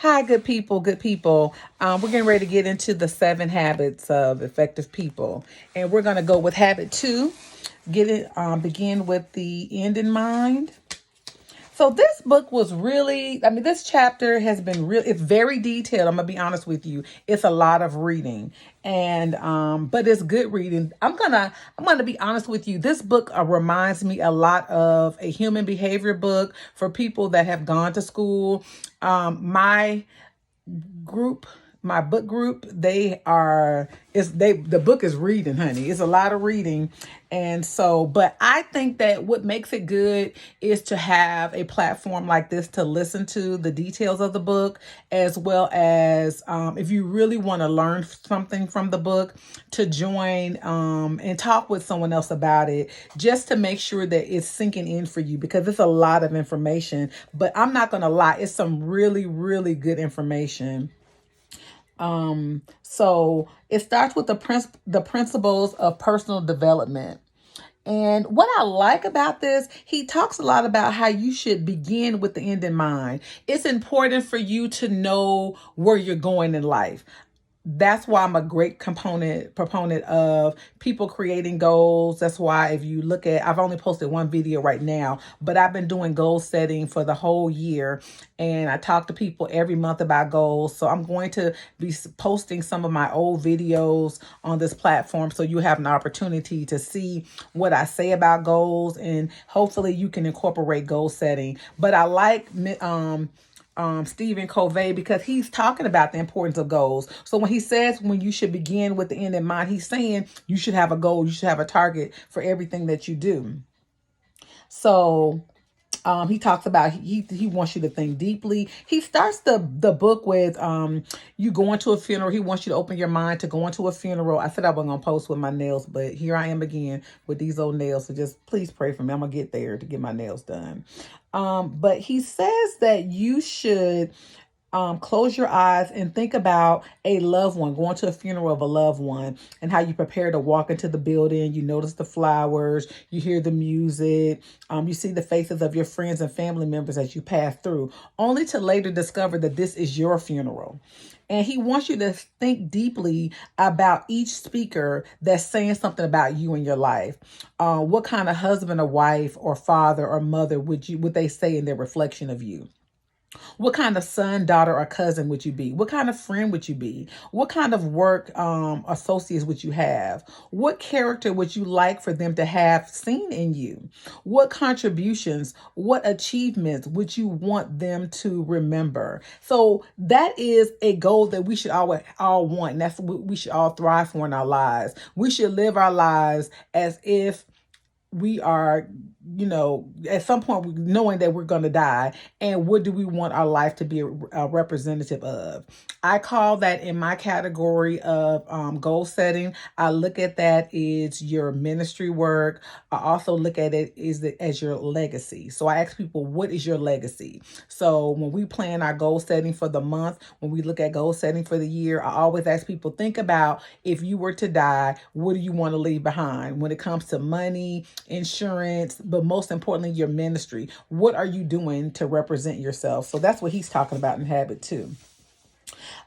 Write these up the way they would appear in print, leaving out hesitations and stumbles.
Hi, good people, good people. We're getting ready to get into the 7 habits of effective people. And we're going to go with habit 2. Begin with the end in mind. So this book was this chapter has been it's very detailed. I'm gonna be honest with you. It's a lot of reading, and but it's good reading. I'm gonna be honest with you. This book reminds me a lot of a human behavior book for people that have gone to school. My group my book group, the book is reading, honey. It's a lot of reading. And so, but I think that what makes it good is to have a platform like this to listen to the details of the book, as well as if you really want to learn something from the book, to join and talk with someone else about it, just to make sure that it's sinking in for you, because it's a lot of information. But I'm not going to lie, it's some really, really good information. So it starts with the principles of personal development. And what I like about this, he talks a lot about how you should begin with the end in mind. It's important for you to know where you're going in life. That's why I'm a great proponent of people creating goals. That's why if you look at, I've only posted one video right now, but I've been doing goal setting for the whole year. And I talk to people every month about goals. So I'm going to be posting some of my old videos on this platform, so you have an opportunity to see what I say about goals, and hopefully you can incorporate goal setting. But I like Stephen Covey, because he's talking about the importance of goals. So when he says when you should begin with the end in mind, he's saying you should have a goal, you should have a target for everything that you do. So he talks about he wants you to think deeply. He starts the book with you going to a funeral. He wants you to open your mind to going to a funeral. I said I wasn't gonna post with my nails, but here I am again with these old nails. So just please pray for me. I'm gonna get there to get my nails done. But he says that you should close your eyes and think about a loved one, going to a funeral of a loved one, and how you prepare to walk into the building. You notice the flowers, you hear the music, you see the faces of your friends and family members as you pass through, only to later discover that this is your funeral. And he wants you to think deeply about each speaker that's saying something about you in your life. What kind of husband or wife or father or mother would they say in their reflection of you? What kind of son, daughter, or cousin would you be? What kind of friend would you be? What kind of work associates would you have? What character would you like for them to have seen in you? What contributions, what achievements would you want them to remember? So that is a goal that we should all want. And that's what we should all thrive for in our lives. We should live our lives as if we are, at some point knowing that we're going to die, and what do we want our life to be a representative of. I call that, in my category of goal setting, I look at that as your ministry work. I also look at it as your legacy. So I ask people, what is your legacy? So when we plan our goal setting for the month, when we look at goal setting for the year, I always ask people, think about, if you were to die, what do you want to leave behind when it comes to money, insurance, but most importantly, your ministry? What are you doing to represent yourself? So that's what he's talking about in habit 2.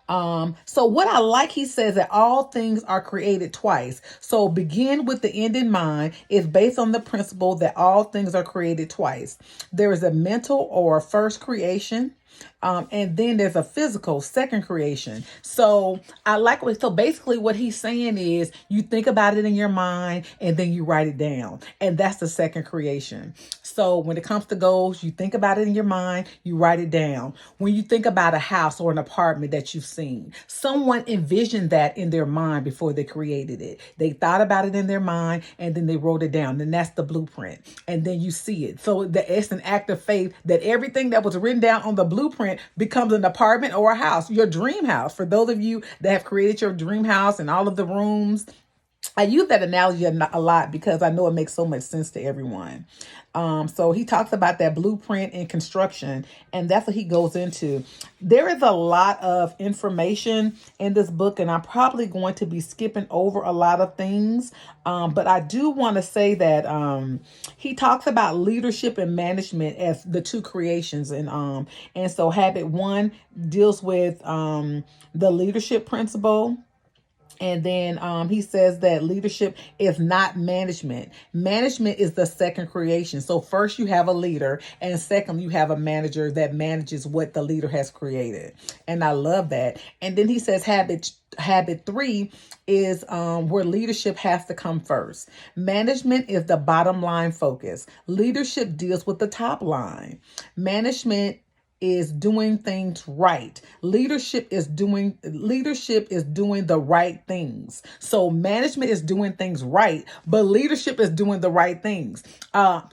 So what I like, he says that all things are created twice. So begin with the end in mind is based on the principle that all things are created twice. There is a mental or first creation. And then there's a physical second creation. So so basically what he's saying is you think about it in your mind and then you write it down. And that's the second creation. So when it comes to goals, you think about it in your mind, you write it down. When you think about a house or an apartment that you've seen, someone envisioned that in their mind before they created it. They thought about it in their mind and then they wrote it down. And that's the blueprint. And then you see it. So it's an act of faith that everything that was written down on the blueprint becomes an apartment or a house, your dream house. For those of you that have created your dream house and all of the rooms I use that analogy a lot because I know it makes so much sense to everyone. So he talks about that blueprint in construction, and that's what he goes into. There is a lot of information in this book, and I'm probably going to be skipping over a lot of things. But I do want to say that he talks about leadership and management as the two creations, and so habit one deals with the leadership principle. And then he says that leadership is not management. Management is the second creation. So first you have a leader, and second you have a manager that manages what the leader has created. And I love that. And then he says habit three is where leadership has to come first. Management is the bottom line focus. Leadership deals with the top line. Management is doing things right. Leadership is doing the right things. So management is doing things right, but leadership is doing the right things.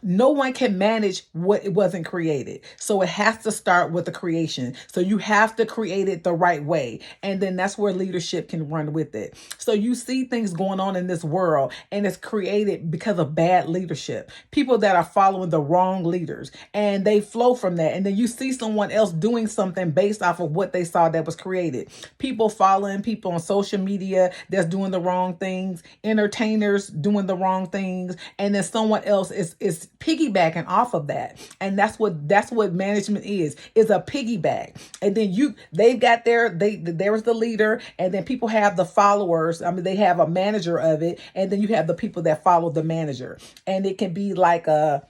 No one can manage what it wasn't created. So it has to start with the creation. So you have to create it the right way. And then that's where leadership can run with it. So you see things going on in this world, and it's created because of bad leadership. People that are following the wrong leaders, and they flow from that. And then you see someone else doing something based off of what they saw that was created. People following people on social media that's doing the wrong things, entertainers doing the wrong things, and then someone else is piggybacking off of that. And that's what management is a piggyback. And then they've got there's the leader, and then people have the followers. I mean, they have a manager of it, and then you have the people that follow the manager. And it can be like a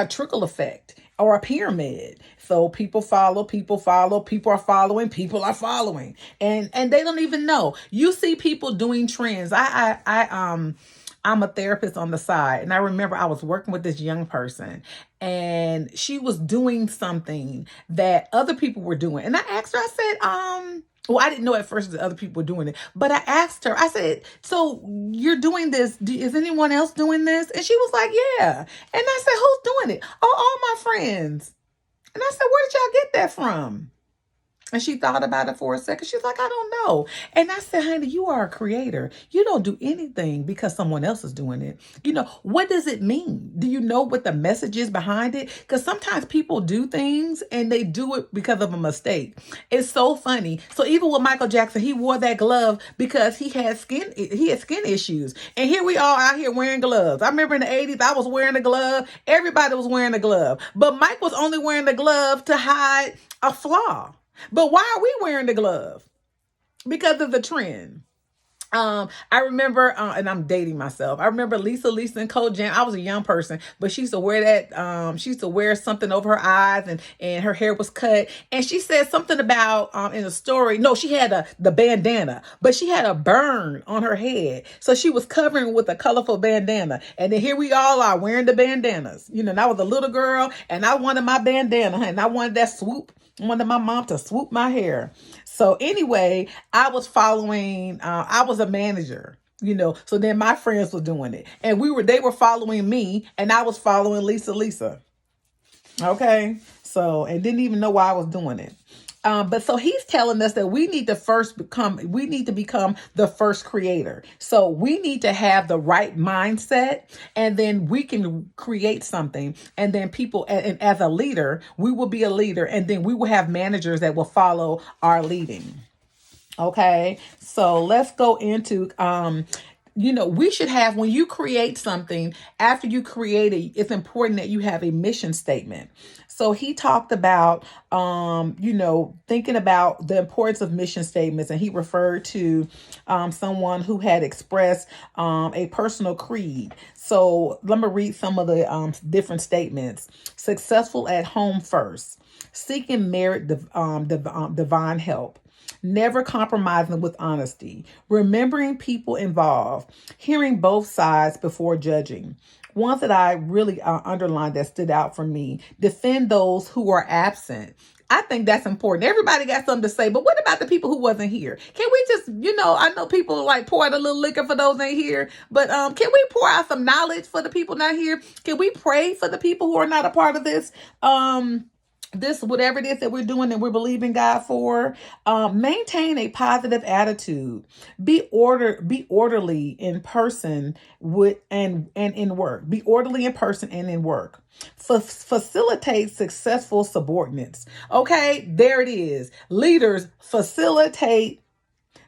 trickle effect or a pyramid. So people follow, people are following, people are following. And they don't even know. You see people doing trends. I'm a therapist on the side, and I remember I was working with this young person, and she was doing something that other people were doing. And I asked her, I said, well, I didn't know at first that other people were doing it, but I asked her, I said, so you're doing this. Is anyone else doing this? And she was like, yeah. And I said, who's doing it? Oh, all my friends. And I said, where did y'all get that from? And she thought about it for a second. She's like, I don't know. And I said, honey, you are a creator. You don't do anything because someone else is doing it. What does it mean? Do you know what the message is behind it? Because sometimes people do things and they do it because of a mistake. It's so funny. So even with Michael Jackson, he wore that glove because he had skin issues. And here we are out here wearing gloves. I remember in the 80s, I was wearing a glove. Everybody was wearing a glove. But Mike was only wearing the glove to hide a flaw. But why are we wearing the glove? Because of the trend. I remember, and I'm dating myself. I remember Lisa and Coach Jam. I was a young person, but she used to wear that. She used to wear something over her eyes, and her hair was cut. And she said something about in a story. No, she had the bandana, but she had a burn on her head, so she was covering with a colorful bandana. And then here we all are wearing the bandanas. And I was a little girl, and I wanted my bandana, and I wanted that swoop. I wanted my mom to swoop my hair. So anyway, I was following, I was a manager, so then my friends were doing it, and they were following me, and I was following Lisa. Okay. So, and didn't even know why I was doing it. But so he's telling us that we need to become the first creator. So we need to have the right mindset, and then we can create something. And then people, and as a leader, we will be a leader, and then we will have managers that will follow our leading. Okay. So let's go into, we should have, when you create something, after you create it, it's important that you have a mission statement. So he talked about, thinking about the importance of mission statements. And he referred to someone who had expressed a personal creed. So let me read some of the different statements. Successful at home first. Seeking merit, divine help. Never compromising with honesty. Remembering people involved. Hearing both sides before judging. Ones that I really underlined that stood out for me. Defend those who are absent. I think that's important. Everybody got something to say, but what about the people who wasn't here? Can we just, I know people like pour out a little liquor for those ain't here, but can we pour out some knowledge for the people not here? Can we pray for the people who are not a part of this? this, whatever it is that we're doing and we're believing God for, maintain a positive attitude. Be orderly in person with and in work. Be orderly in person and in work. Facilitate successful subordinates. Okay, there it is. Leaders facilitate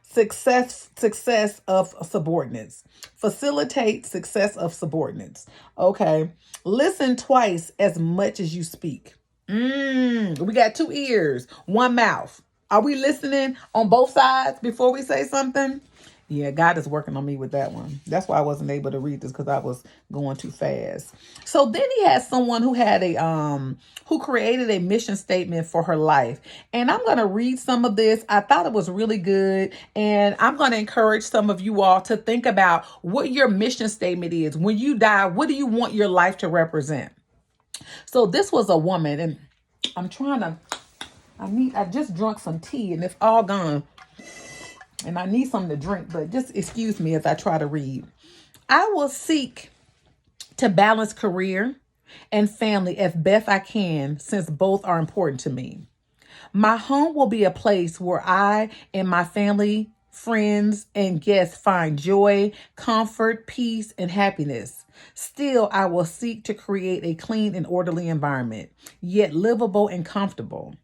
success of subordinates. Facilitate success of subordinates. Okay, listen twice as much as you speak. We got two ears, one mouth. Are we listening on both sides before we say something? Yeah, God is working on me with that one. That's why I wasn't able to read this, because I was going too fast. So then he has someone who had who created a mission statement for her life. And I'm going to read some of this. I thought it was really good. And I'm going to encourage some of you all to think about what your mission statement is. When you die, what do you want your life to represent? So this was a woman, and I just drunk some tea and it's all gone. And I need something to drink, but just excuse me as I try to read. I will seek to balance career and family as best I can, since both are important to me. My home will be a place where I and my family, friends, and guests find joy, comfort, peace, and happiness. Still, I will seek to create a clean and orderly environment, yet livable and comfortable.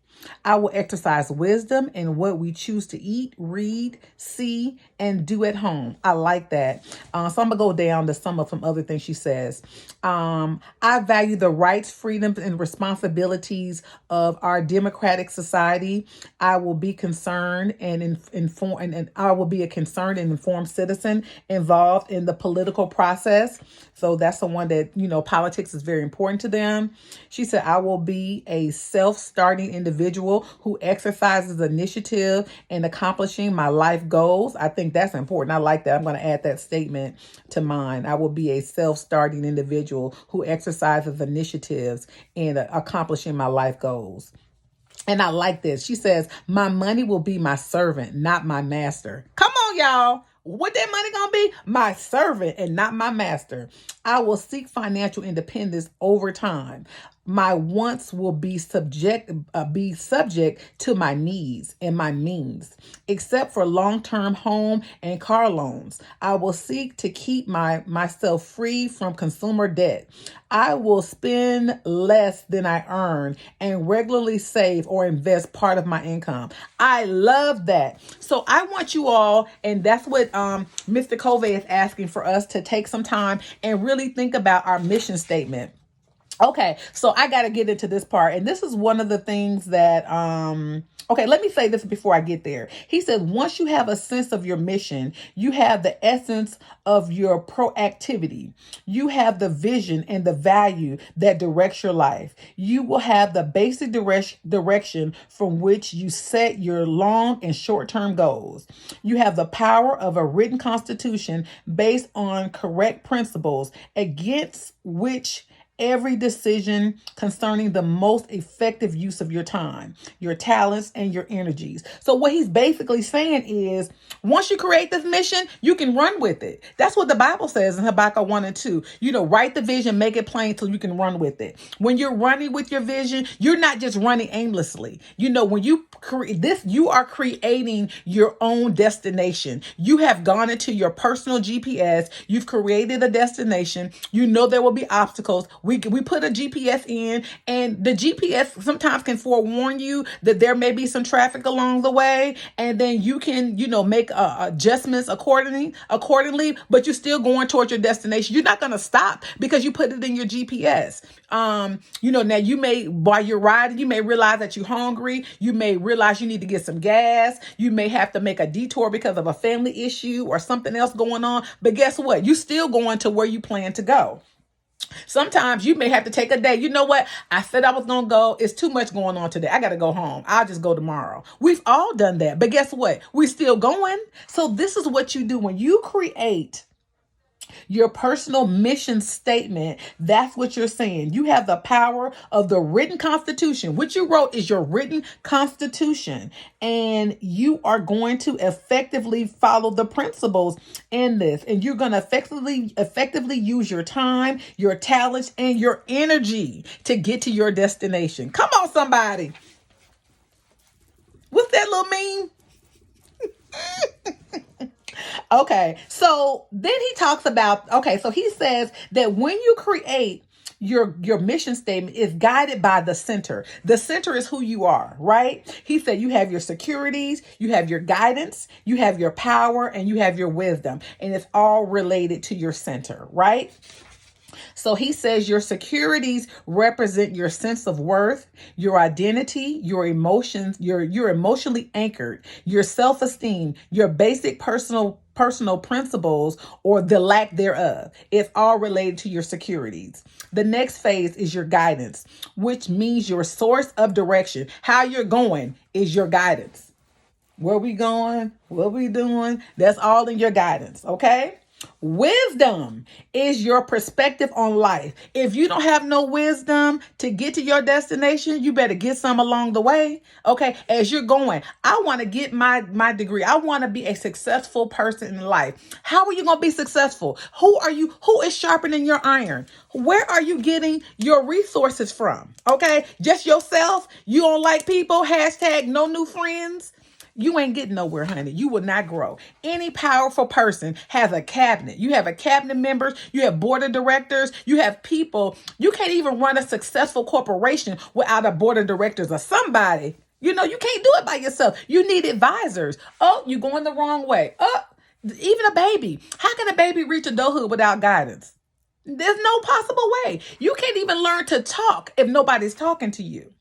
I will exercise wisdom in what we choose to eat, read, see, and do at home. I like that. So I'm going to go down to some other things she says. I value the rights, freedoms, and responsibilities of our democratic society. I will be concerned and informed, and I will be a concerned and informed citizen involved in the political process. So that's someone that, politics is very important to them. She said, I will be a self-starting individual who exercises initiative in accomplishing my life goals. I think that's important. I like that. I'm going to add that statement to mine. I will be a self-starting individual who exercises initiatives in accomplishing my life goals. And I like this. She says, my money will be my servant, not my master. Come on, y'all. What that money gonna be? My servant and not my master. I will seek financial independence over time. My wants will be subject to my needs and my means, except for long-term home and car loans. I will seek to keep myself free from consumer debt. I will spend less than I earn and regularly save or invest part of my income. I love that. So I want you all, and that's what Mr. Covey is asking for us, to take some time and really think about our mission statement. Okay, so I got to get into this part. And this is one of the things that, okay, let me say this before I get there. He said, once you have a sense of your mission, you have the essence of your proactivity. You have the vision and the value that directs your life. You will have the basic direction from which you set your long and short-term goals. You have the power of a written constitution based on correct principles, against which every decision concerning the most effective use of your time, your talents, and your energies. So what he's basically saying is, once you create this mission, you can run with it. That's what the Bible says in Habakkuk 1 and 2. Write the vision, make it plain so you can run with it. When you're running with your vision, you're not just running aimlessly. When you create this, you are creating your own destination. You have gone into your personal GPS. You've created a destination. There will be obstacles. We put a GPS in, and the GPS sometimes can forewarn you that there may be some traffic along the way, and then you can, make adjustments accordingly, but you're still going towards your destination. You're not going to stop because you put it in your GPS. Now you may, while you're riding, you may realize that you're hungry. You may realize you need to get some gas. You may have to make a detour because of a family issue or something else going on. But guess what? You're still going to where you plan to go. Sometimes you may have to take a day. You know what? I said I was going to go. It's too much going on today. I got to go home. I'll just go tomorrow. We've all done that. But guess what? We're still going. So this is what you do when you create Your personal mission statement, that's what you're saying. You have the power of the written constitution. What you wrote is your written constitution. And you are going to effectively follow the principles in this. And you're going to effectively use your time, your talents, and your energy to get to your destination. Come on, somebody. What's that little meme? Okay, so then he talks about, okay, so he says that when you create your mission statement is guided by the center. The center is who you are, right? He said you have your securities, you have your guidance, you have your power, and you have your wisdom, and it's all related to your center, right? So he says your securities represent your sense of worth, your identity, your emotions, you're emotionally anchored, your self-esteem, your basic personal principles or the lack thereof. It's all related to your securities. The next phase is your guidance, which means your source of direction. How you're going is your guidance. Where we going? What we doing? That's all in your guidance, okay? Wisdom is your perspective on life. If you don't have no wisdom to get to your destination, you better get some along the way. Okay, as you're going, I want to get my degree. I want to be a successful person in life. How are you going to be successful? Who is sharpening your iron? Where are you getting your resources from? Okay, just yourself. You don't like people. Hashtag no new friends. You ain't getting nowhere, honey. You will not grow. Any powerful person has a cabinet. You have a cabinet members. You have board of directors. You have people. You can't even run a successful corporation without a board of directors or somebody. You can't do it by yourself. You need advisors. Oh, you're going the wrong way. Oh, even a baby. How can a baby reach adulthood without guidance? There's no possible way. You can't even learn to talk if nobody's talking to you.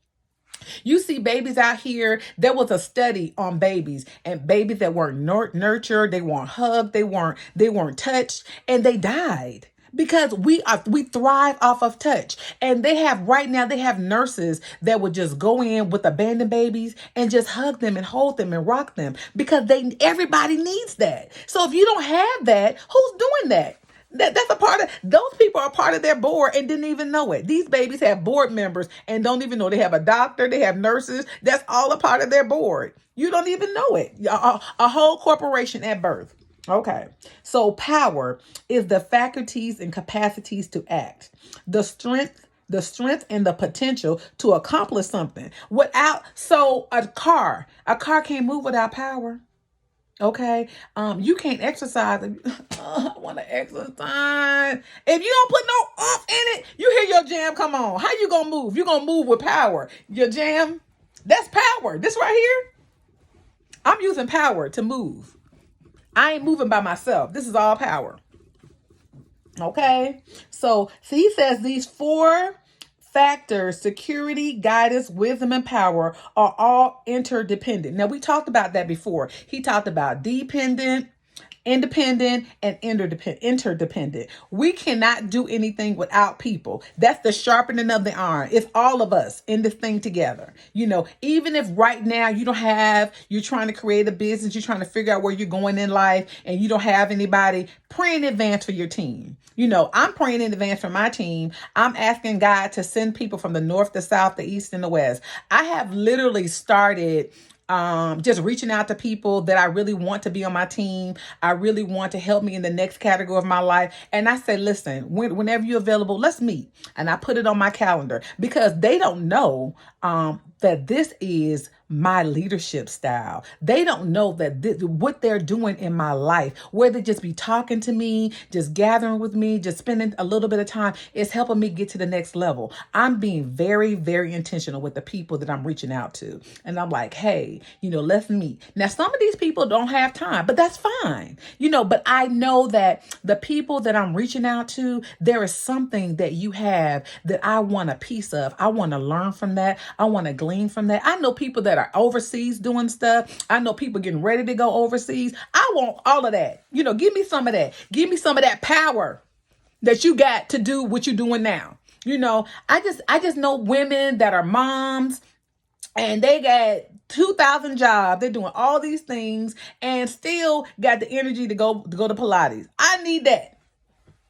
You see babies out here. There was a study on babies and babies that weren't nurtured, they weren't hugged, they weren't touched, and they died because we thrive off of touch. And they have nurses that would just go in with abandoned babies and just hug them and hold them and rock them because everybody needs that. So if you don't have that, who's doing that? That's a part of those people are part of their board and didn't even know it. These babies have board members and don't even know they have a doctor, they have nurses. That's all a part of their board. You don't even know it. A whole corporation at birth. Okay. So power is the faculties and capacities to act. The strength and the potential to accomplish something. A car can't move without power. Okay. You can't exercise. I want to exercise. If you don't put no oomph in it, you hear your jam come on. How you gonna move? You gonna move with power. Your jam, that's power. This right here, I'm using power to move. I ain't moving by myself. This is all power. Okay. So he says these four factors, security, guidance, wisdom, and power, are all interdependent. Now, we talked about that before. He talked about dependent, independent, and interdependent. We cannot do anything without people. That's the sharpening of the iron. It's all of us in this thing together. Even if right now you're trying to create a business, you're trying to figure out where you're going in life, and you don't have anybody, pray in advance for your team. I'm praying in advance for my team. I'm asking God to send people from the north, the south, the east, and the west. I have literally started just reaching out to people that I really want to be on my team. I really want to help me in the next category of my life. And I say, listen, whenever you're available, let's meet. And I put it on my calendar because they don't know that this is my leadership style. They don't know that what they're doing in my life, where they just be talking to me, just gathering with me, just spending a little bit of time, is helping me get to the next level. I'm being very, very intentional with the people that I'm reaching out to. And I'm like, hey, let's meet. Now, some of these people don't have time, but that's fine. But I know that the people that I'm reaching out to, there is something that you have that I want a piece of. I want to learn from that. I want to glean from that. I know people that are overseas doing stuff. I know people getting ready to go overseas. I want all of that. Give me some of that. Give me some of that power that you got to do what you're doing now. I just know women that are moms and they got 2,000 jobs. They're doing all these things and still got the energy to go to Pilates. I need that.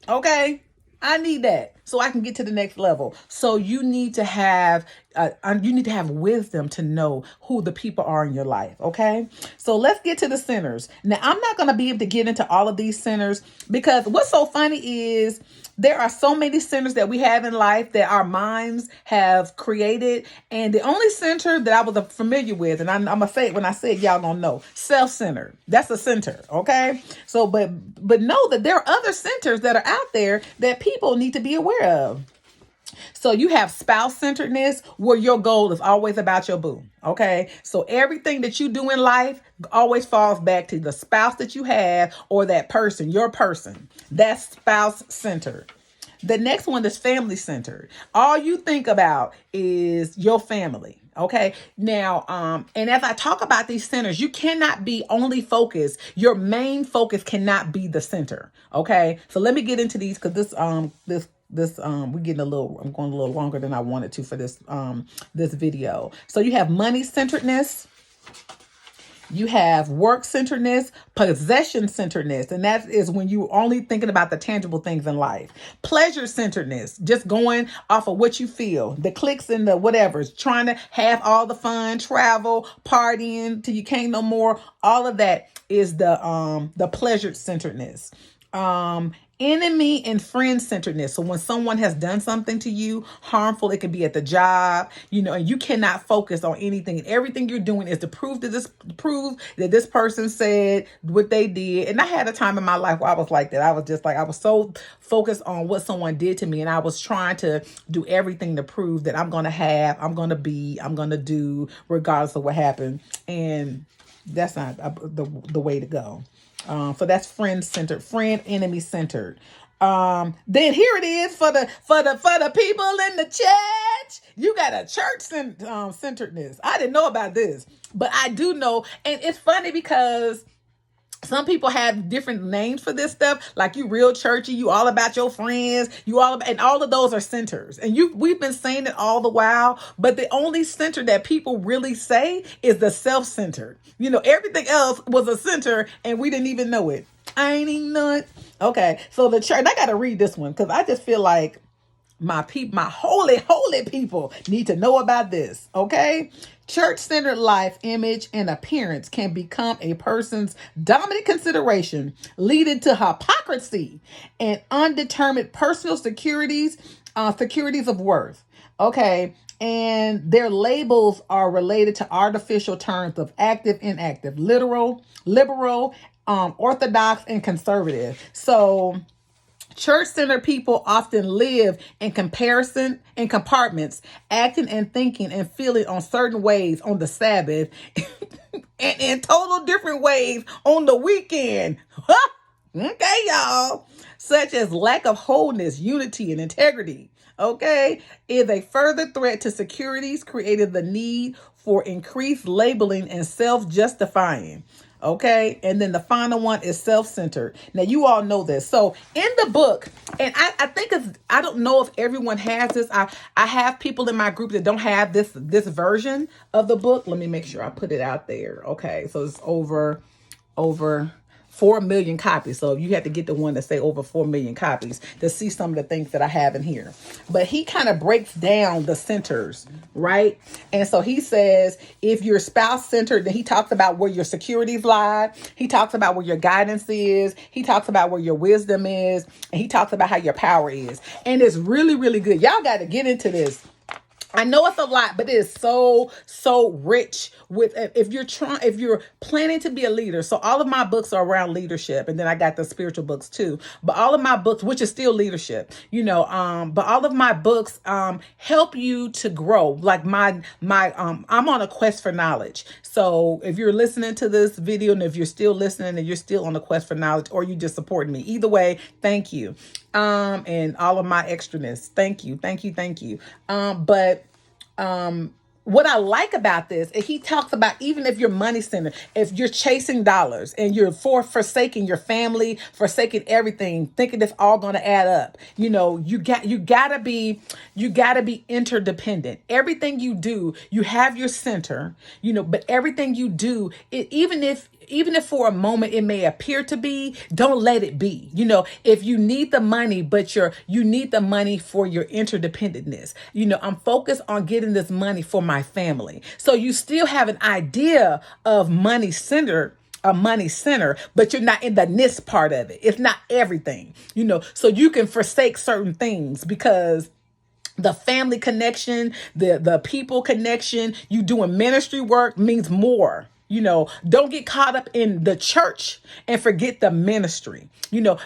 Okay. I need that so I can get to the next level. So you need to have wisdom to know who the people are in your life. Okay. So let's get to the centers. Now I'm not going to be able to get into all of these centers because what's so funny is there are so many centers that we have in life that our minds have created. And the only center that I was familiar with, and I'm going to say it when I say it, y'all gonna know, self-centered. That's a center. Okay. So, but know that there are other centers that are out there that people need to be aware of. So you have spouse-centeredness where your goal is always about your boo. Okay. So everything that you do in life always falls back to the spouse that you have or that person, your person. That's spouse-centered. The next one is family-centered. All you think about is your family. Okay. Now, and as I talk about these centers, you cannot be only focused. Your main focus cannot be the center. Okay. So let me get into these because we're getting I'm going a little longer than I wanted to for this video. So you have money centeredness. You have work centeredness, possession centeredness, and that is when you only thinking about the tangible things in life. Pleasure centeredness, just going off of what you feel, the clicks and the whatever's, trying to have all the fun, travel, partying till you can't no more. All of that is the pleasure centeredness. Enemy and friend centeredness. So when someone has done something to you harmful, it could be at the job, and you cannot focus on anything. And everything you're doing is to prove that this person said what they did. And I had a time in my life where I was like that. I was just like, I was so focused on what someone did to me. And I was trying to do everything to prove that I'm going to do regardless of what happened. And that's not the way to go. So that's friend-centered, enemy-centered. Then here it is for the people in the church. You got a church centeredness. I didn't know about this, but I do know. And it's funny because some people have different names for this stuff. Like you real churchy, you all about your friends, and all of those are centers. And we've been saying it all the while, but the only center that people really say is the self-centered. Everything else was a center and we didn't even know it. I ain't even know it. Okay. So the church, I got to read this one because I just feel like my holy people need to know about this. Okay. Church-centered life, image, and appearance can become a person's dominant consideration, leading to hypocrisy and undetermined personal securities of worth. Okay. And their labels are related to artificial terms of active, inactive, liberal, orthodox, and conservative. So church-centered people often live in compartments, acting and thinking and feeling on certain ways on the Sabbath and in total different ways on the weekend. Okay, y'all. Such as lack of wholeness, unity, and integrity. Okay, is a further threat to securities, creating the need for increased labeling and self-justifying. Okay. And then the final one is self-centered. Now you all know this. So in the book, and I think I don't know if everyone has this. I have people in my group that don't have this version of the book. Let me make sure I put it out there. Okay. So it's over 4 million copies. So you have to get the one that say over 4 million copies to see some of the things that I have in here. But he kind of breaks down the centers, right? And so he says, if you're spouse centered, then he talks about where your securities lie. He talks about where your guidance is. He talks about where your wisdom is. And he talks about how your power is. And it's really, really good. Y'all got to get into this. I know it's a lot, but it is so rich with if you're planning to be a leader. So all of my books are around leadership, and then I got the spiritual books too. But all of my books, which is still leadership, but all of my books help you to grow. Like my I'm on a quest for knowledge. So if you're listening to this video and if you're still listening and you're still on a quest for knowledge, or you just supporting me, either way, thank you. And all of my extraness. Thank you. But what I like about this is he talks about even if you're money centered, if you're chasing dollars and you're forsaking your family, forsaking everything, thinking it's all going to add up, you gotta be interdependent. Everything you do, you have your center, but everything you do, even if even if for a moment it may appear to be, don't let it be. If you need the money, but you need the money for your interdependentness. I'm focused on getting this money for my family. So you still have an idea of money centered, a money center, but you're not in the this part of it. It's not everything, so you can forsake certain things because the family connection, the people connection, you doing ministry work means more. Don't get caught up in the church and forget the ministry.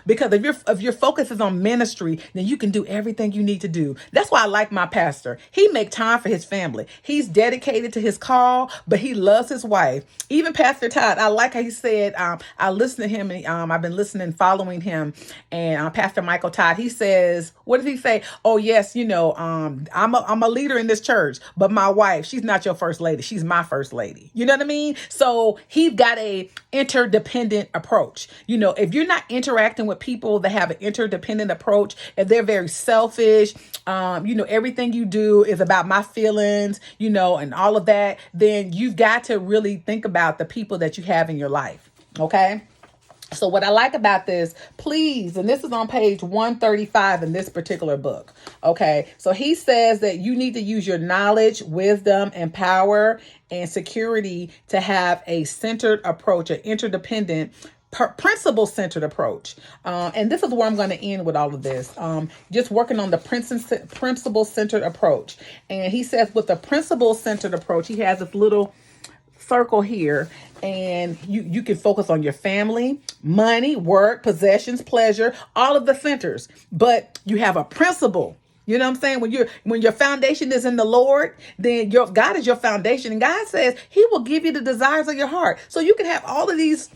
Because if your focus is on ministry, then you can do everything you need to do. That's why I like my pastor. He make time for his family. He's dedicated to his call, but he loves his wife. Even Pastor Todd, I like how he said, I listen to him, and I've been listening, following him, and Pastor Michael Todd, he says, what does he say? Oh yes, I'm a leader in this church, but my wife, she's not your first lady. She's my first lady. You know what I mean? So he's got a interdependent approach. If you're not interacting with people that have an interdependent approach, if they're very selfish, everything you do is about my feelings, and all of that, then you've got to really think about the people that you have in your life. Okay. So what I like about this, please, and this is on page 135 in this particular book. Okay. So he says that you need to use your knowledge, wisdom, and power and security to have a centered approach, an interdependent, principle-centered approach. And this is where I'm going to end with all of this. Just working on the principle-centered approach. And he says with the principle-centered approach, he has this little circle here, and you can focus on your family, money, work, possessions, pleasure, all of the centers. But you have a principle. You know what I'm saying? When your foundation is in the Lord, then God is your foundation, and God says He will give you the desires of your heart. So you can have all of these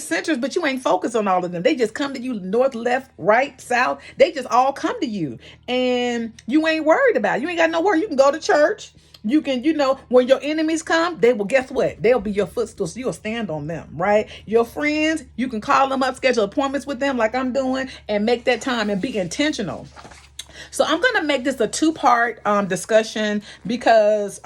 centers, but you ain't focused on all of them. They just come to you, north, left, right, south. They just all come to you, and you ain't worried about it. You ain't got no worry. You can go to church. You can, when your enemies come, they will, guess what? They'll be your footstool. So you'll stand on them, right? Your friends, you can call them up, schedule appointments with them like I'm doing, and make that time and be intentional. So I'm going to make this a 2-part discussion because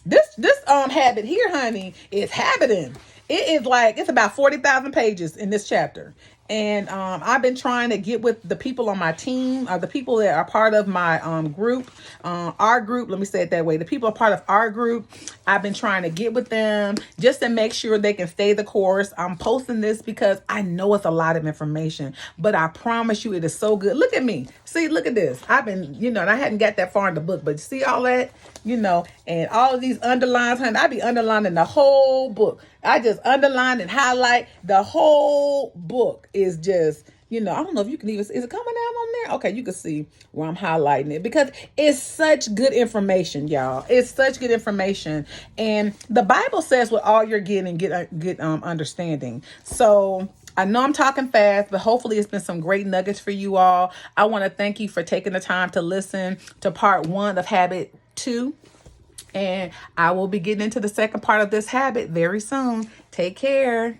this habit here, honey, is habiting. It is it's about 40,000 pages in this chapter. And I've been trying to get with the people on my team, the people that are part of my group, our group. Let me say it that way. The people are part of our group. I've been trying to get with them just to make sure they can stay the course. I'm posting this because I know it's a lot of information, but I promise you it is so good. Look at me. See, look at this. I've been, and I hadn't got that far in the book, but see all that, and all of these underlines, honey, I be underlining the whole book. I just underline and highlight the whole book. Is just, I don't know if you can even, is it coming out on there? Okay, you can see where I'm highlighting it because it's such good information, y'all. It's such good information. And the Bible says with all you're getting, get understanding. So I know I'm talking fast, but hopefully it's been some great nuggets for you all. I want to thank you for taking the time to listen to part 1 of Habit 2. And I will be getting into the second part of this habit very soon. Take care.